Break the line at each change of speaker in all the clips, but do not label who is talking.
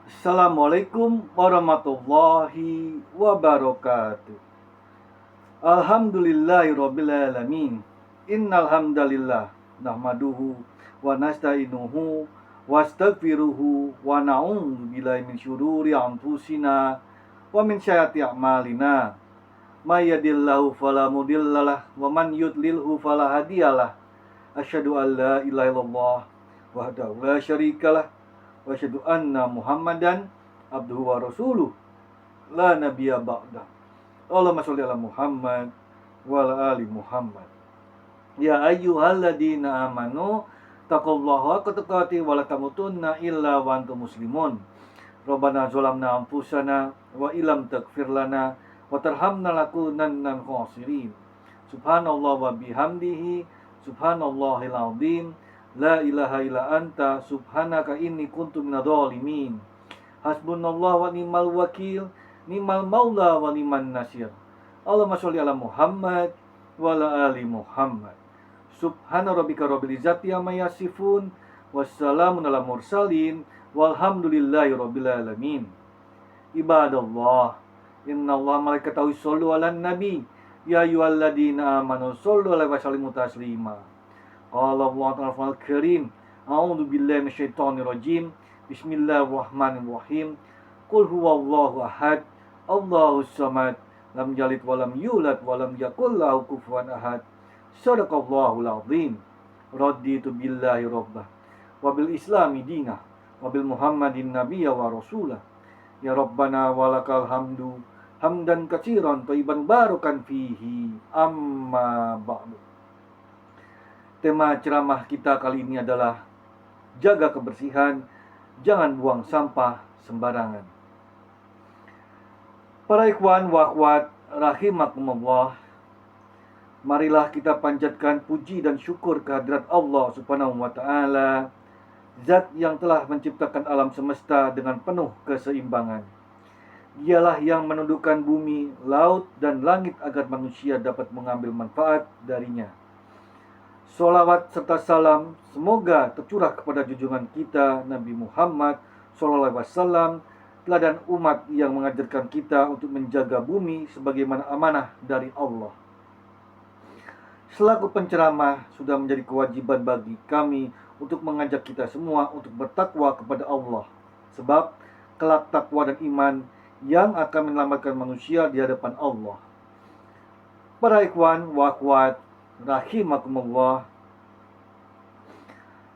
Assalamualaikum warahmatullahi wabarakatuh. Alhamdulillahirrabbilalamin. Innal hamdalillah nahmaduhu wa nasta'inuhu wastaghfiruhu wa na'udzu billahi min syururi anfusina wa min sayyiati a'malina. May yahdihillahu fala mudhillalah wa man yudlilhu fala hadiyalah. Asyhadu an la ilaha illallah wahdahu la syarikalah wa asyhadu anna Muhammadan abduhu wa rasuluh la nabiyya ba'da. Allahumma sholli ala Muhammad wa ala ali Muhammad. Ya ayyuhalladzina amanu taqullaha haqqa tuqatih wa la tamutunna illa wa antum muslimun. Rabbana zalamna anfusana wa illam taghfir lana wa tarhamna lakunanna minal khasirin. Subhanallah wa bihamdihi subhanallahil azim. La ilaha illa anta subhanaka inni kuntu minadh dhalimin. Hasbunallah wa ni'mal wakil, ni'mal maula wa ni'man nasir. Allahumma sholli ala Muhammad wa ala ali Muhammad. Subhana rabbika rabbil izzati amma yasifun, wassalamun ala mursalin, walhamdulillahi rabbil alamin. Ibadallah, innallaha malaikatahu yushollu 'alan nabi, ya ayyuhalladzina amanu shollu 'alaihi wa sallimu taslima. Qala Allah ta'ala fil karim, a'udzu billahi minasyaitonir rajim. Bismillahirrahmanirrahim. Qul huwallahu ahad, Allahus samad, lam yalid walam yulad walam yakul lahu kufuwan ahad. Shadaqallahul azim. Raditu billahi rabbah wa bil islami dinah wa bil muhammadin nabiyya wa rasulah. Ya rabbana walakal hamdu hamdan katsiran thayyiban barakan fihi, amma ba'du. Tema ceramah kita kali ini adalah jaga kebersihan, jangan buang sampah sembarangan. Para ikhwan wa akhwat rahimakumullah, marilah kita panjatkan puji dan syukur kehadirat Allah Subhanahu wa taala, zat yang telah menciptakan alam semesta dengan penuh keseimbangan. Dialah yang menundukkan bumi, laut, dan langit agar manusia dapat mengambil manfaat darinya. Sholawat serta salam semoga tercurah kepada junjungan kita Nabi Muhammad SAW, teladan umat yang mengajarkan kita untuk menjaga bumi sebagaimana amanah dari Allah. Selaku penceramah, sudah menjadi kewajiban bagi kami untuk mengajak kita semua untuk bertakwa kepada Allah, sebab kelak takwa dan iman yang akan menyelamatkan manusia di hadapan Allah. Para ikhwan wa akhwat rahimakumullah,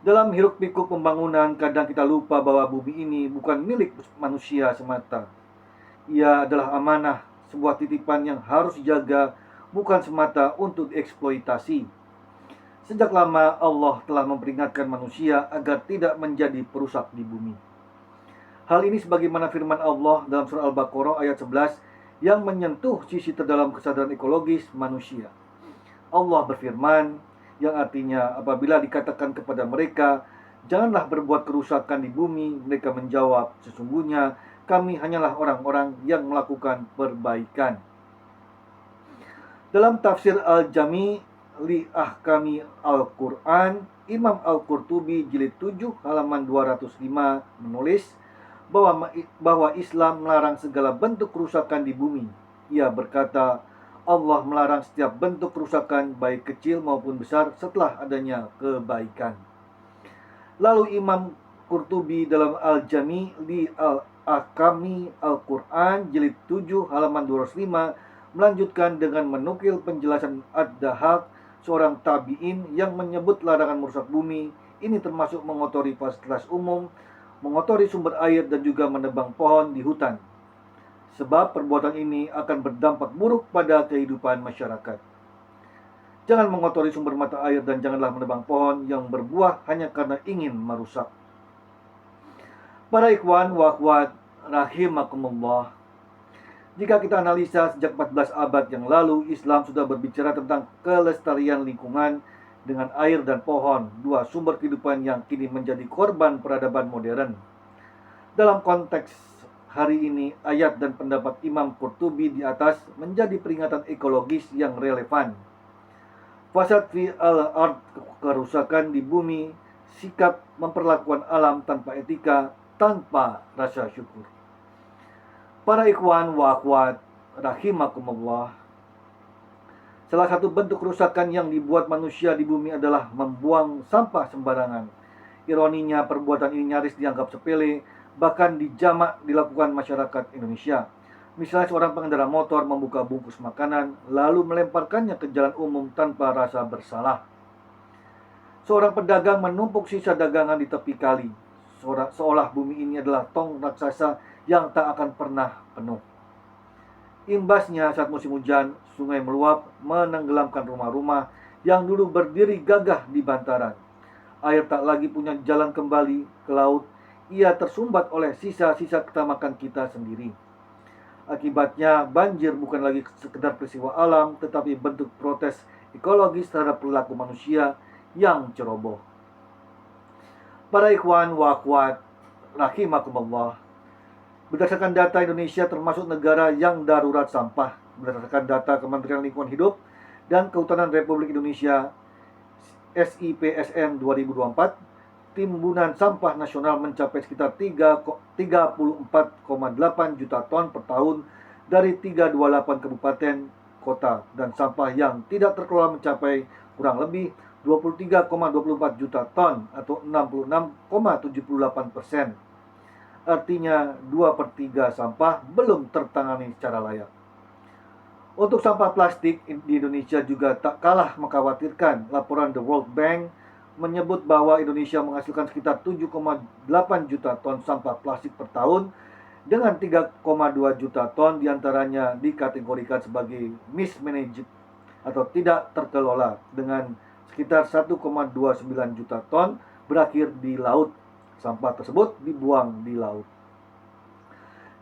dalam hiruk pikuk pembangunan kadang kita lupa bahwa bumi ini bukan milik manusia semata. Ia adalah amanah, sebuah titipan yang harus dijaga, bukan semata untuk dieksploitasi. Sejak lama Allah telah memperingatkan manusia agar tidak menjadi perusak di bumi. Hal ini sebagaimana firman Allah dalam surah Al-Baqarah ayat 11 yang menyentuh sisi terdalam kesadaran ekologis manusia. Allah berfirman, yang artinya apabila dikatakan kepada mereka, janganlah berbuat kerusakan di bumi, mereka menjawab, sesungguhnya kami hanyalah orang-orang yang melakukan perbaikan. Dalam tafsir Al-Jami' li Ahkami Al-Quran, Imam Al-Qurtubi jilid 7 halaman 205 menulis bahwa Islam melarang segala bentuk kerusakan di bumi. Ia berkata, Allah melarang setiap bentuk kerusakan baik kecil maupun besar setelah adanya kebaikan. Lalu Imam Qurtubi dalam Al-Jami' li Ahkami Al-Quran jilid 7 halaman 205 melanjutkan dengan menukil penjelasan Ad-Dahhak, seorang tabi'in yang menyebut larangan merusak bumi ini termasuk mengotori fasilitas umum, mengotori sumber air, dan juga menebang pohon di hutan. Sebab perbuatan ini akan berdampak buruk pada kehidupan masyarakat. Jangan mengotori sumber mata air dan janganlah menebang pohon yang berbuah hanya karena ingin merusak. Para ikhwan wa akhwat rahimakumullah, jika kita analisa sejak 14 abad yang lalu, Islam sudah berbicara tentang kelestarian lingkungan dengan air dan pohon, dua sumber kehidupan yang kini menjadi korban peradaban modern. Dalam konteks hari ini, ayat dan pendapat Imam Qurtubi di atas menjadi peringatan ekologis yang relevan. Fasad fi al-ard, kerusakan di bumi, sikap memperlakukan alam tanpa etika, tanpa rasa syukur. Para ikhwan wa akhwat rahimakumullah, salah satu bentuk kerusakan yang dibuat manusia di bumi adalah membuang sampah sembarangan. Ironinya, perbuatan ini nyaris dianggap sepele, bahkan dijamak dilakukan masyarakat Indonesia. Misalnya seorang pengendara motor membuka bungkus makanan, lalu melemparkannya ke jalan umum tanpa rasa bersalah. Seorang pedagang menumpuk sisa dagangan di tepi kali, seolah bumi ini adalah tong raksasa yang tak akan pernah penuh. Imbasnya, saat musim hujan, sungai meluap menenggelamkan rumah-rumah yang dulu berdiri gagah di bantaran. Air tak lagi punya jalan kembali ke laut, ia tersumbat oleh sisa-sisa ketamakan kita sendiri. Akibatnya, banjir bukan lagi sekedar peristiwa alam, tetapi bentuk protes ekologis terhadap perilaku manusia yang ceroboh. Para ikhwan wa akhwat rahimakumullah, berdasarkan data, Indonesia termasuk negara yang darurat sampah. Berdasarkan data Kementerian Lingkungan Hidup dan Kehutanan Republik Indonesia SIPSN 2024, timbunan sampah nasional mencapai sekitar 34,8 juta ton per tahun dari 328 kabupaten kota, dan sampah yang tidak terkelola mencapai kurang lebih 23,24 juta ton atau 66,78%. Artinya 2/3 sampah belum tertangani secara layak. Untuk sampah plastik di Indonesia juga tak kalah mengkhawatirkan. Laporan The World Bank menyebut bahwa Indonesia menghasilkan sekitar 7,8 juta ton sampah plastik per tahun, dengan 3,2 juta ton diantaranya dikategorikan sebagai mismanaged atau tidak terkelola, dengan sekitar 1,29 juta ton berakhir di laut. Sampah tersebut dibuang di laut.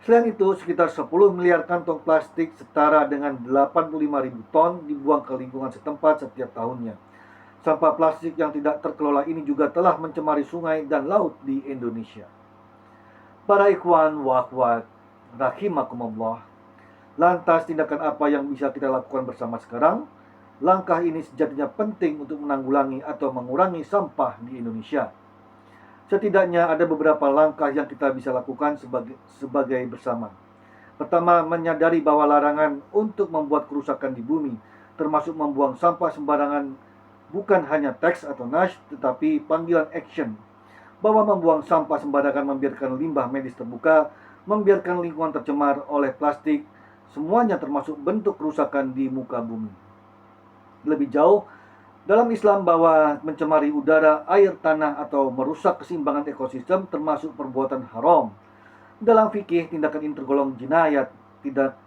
Selain itu, sekitar 10 miliar kantong plastik setara dengan 85.000 ton dibuang ke lingkungan setempat setiap tahunnya. Sampah plastik yang tidak terkelola ini juga telah mencemari sungai dan laut di Indonesia. Para ikhwan wa akhwat rahimakumullah, lantas tindakan apa yang bisa kita lakukan bersama sekarang? Langkah ini sejatinya penting untuk menanggulangi atau mengurangi sampah di Indonesia. Setidaknya ada beberapa langkah yang kita bisa lakukan sebagai bersama. Pertama, menyadari bahwa larangan untuk membuat kerusakan di bumi, termasuk membuang sampah sembarangan, bukan hanya teks atau nas, tetapi panggilan action. Bahwa membuang sampah sembarangan, membiarkan limbah medis terbuka, membiarkan lingkungan tercemar oleh plastik, semuanya termasuk bentuk kerusakan di muka bumi. Lebih jauh, dalam Islam, bahwa mencemari udara, air, tanah, atau merusak keseimbangan ekosistem termasuk perbuatan haram. Dalam fikih, tindakan ini tergolong jinayat,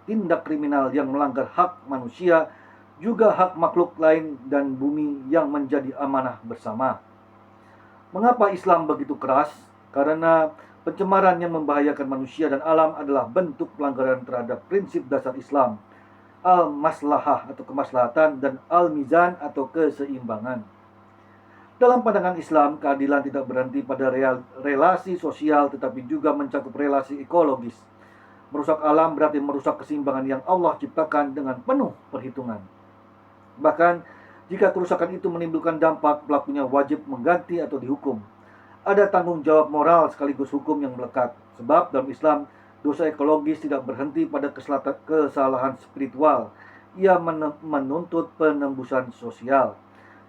tindak kriminal yang melanggar hak manusia, juga hak makhluk lain dan bumi yang menjadi amanah bersama. Mengapa Islam begitu keras? Karena pencemaran yang membahayakan manusia dan alam adalah bentuk pelanggaran terhadap prinsip dasar Islam, al-maslahah atau kemaslahatan, dan al-mizan atau keseimbangan. Dalam pandangan Islam, keadilan tidak berhenti pada relasi sosial, tetapi juga mencakup relasi ekologis. Merusak alam berarti merusak keseimbangan yang Allah ciptakan dengan penuh perhitungan. Bahkan, jika kerusakan itu menimbulkan dampak, pelakunya wajib mengganti atau dihukum. Ada tanggung jawab moral sekaligus hukum yang melekat. Sebab dalam Islam, dosa ekologis tidak berhenti pada kesalahan spiritual. Ia menuntut penembusan sosial.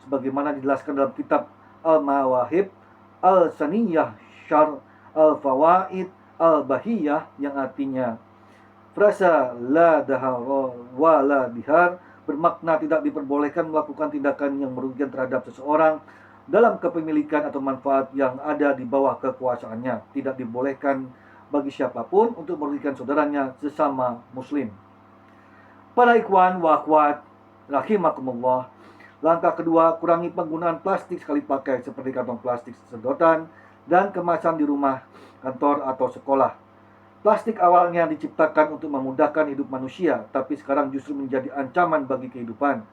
Sebagaimana dijelaskan dalam kitab Al-Mawahib, Al-Saniyah, Syar Al-Fawaid, Al-Bahiyah, yang artinya frasa la dahar wa la dihar, bermakna tidak diperbolehkan melakukan tindakan yang merugikan terhadap seseorang dalam kepemilikan atau manfaat yang ada di bawah kekuasaannya. Tidak dibolehkan bagi siapapun untuk merugikan saudaranya sesama muslim. Para ikhwan wa akhwat rahimakumullah, langkah kedua, kurangi penggunaan plastik sekali pakai seperti kantong plastik sedotan dan kemasan di rumah, kantor, atau sekolah. Plastik awalnya diciptakan untuk memudahkan hidup manusia, tapi sekarang justru menjadi ancaman bagi kehidupan.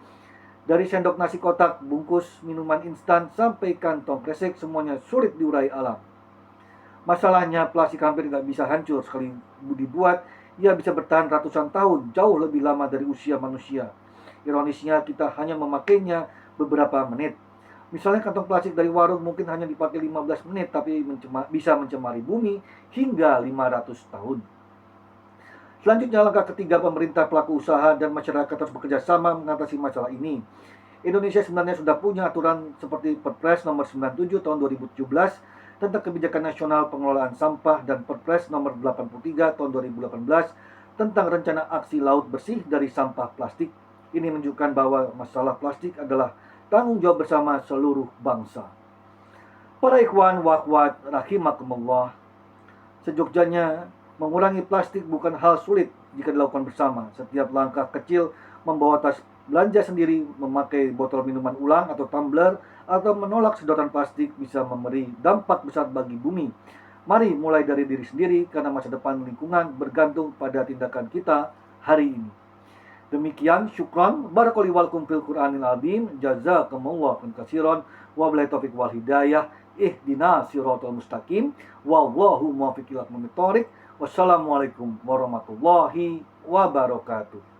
Dari sendok nasi kotak, bungkus minuman instan, sampai kantong kresek, semuanya sulit diurai alam. Masalahnya, plastik hampir tidak bisa hancur. Sekali dibuat, ia bisa bertahan ratusan tahun, jauh lebih lama dari usia manusia. Ironisnya, kita hanya memakainya beberapa menit. Misalnya kantong plastik dari warung mungkin hanya dipakai 15 menit, tapi bisa mencemari bumi hingga 500 tahun. Selanjutnya, langkah ketiga, pemerintah, pelaku usaha, dan masyarakat harus bekerja sama mengatasi masalah ini. Indonesia sebenarnya sudah punya aturan seperti Perpres nomor 97 tahun 2017 tentang kebijakan nasional pengelolaan sampah dan Perpres nomor 83 tahun 2018 tentang rencana aksi laut bersih dari sampah plastik. Ini menunjukkan bahwa masalah plastik adalah tanggung jawab bersama seluruh bangsa. Para ikhwan wa akhwat rahimakumullah, sejogjanya mengurangi plastik bukan hal sulit jika dilakukan bersama. Setiap langkah kecil, membawa tas belanja sendiri, memakai botol minuman ulang atau tumbler, atau menolak sedotan plastik bisa memberi dampak besar bagi bumi. Mari mulai dari diri sendiri, karena masa depan lingkungan bergantung pada tindakan kita hari ini. Demikian, syukran, barakallahu lakum fil Qur'anil azim, jazakumullahu katsiran, wabillahi taufiq wal hidayah, ihdinas siratal mustaqim, wallahu muwaffiq ila aqwamit thoriq. Wassalamualaikum warahmatullahi wabarakatuh.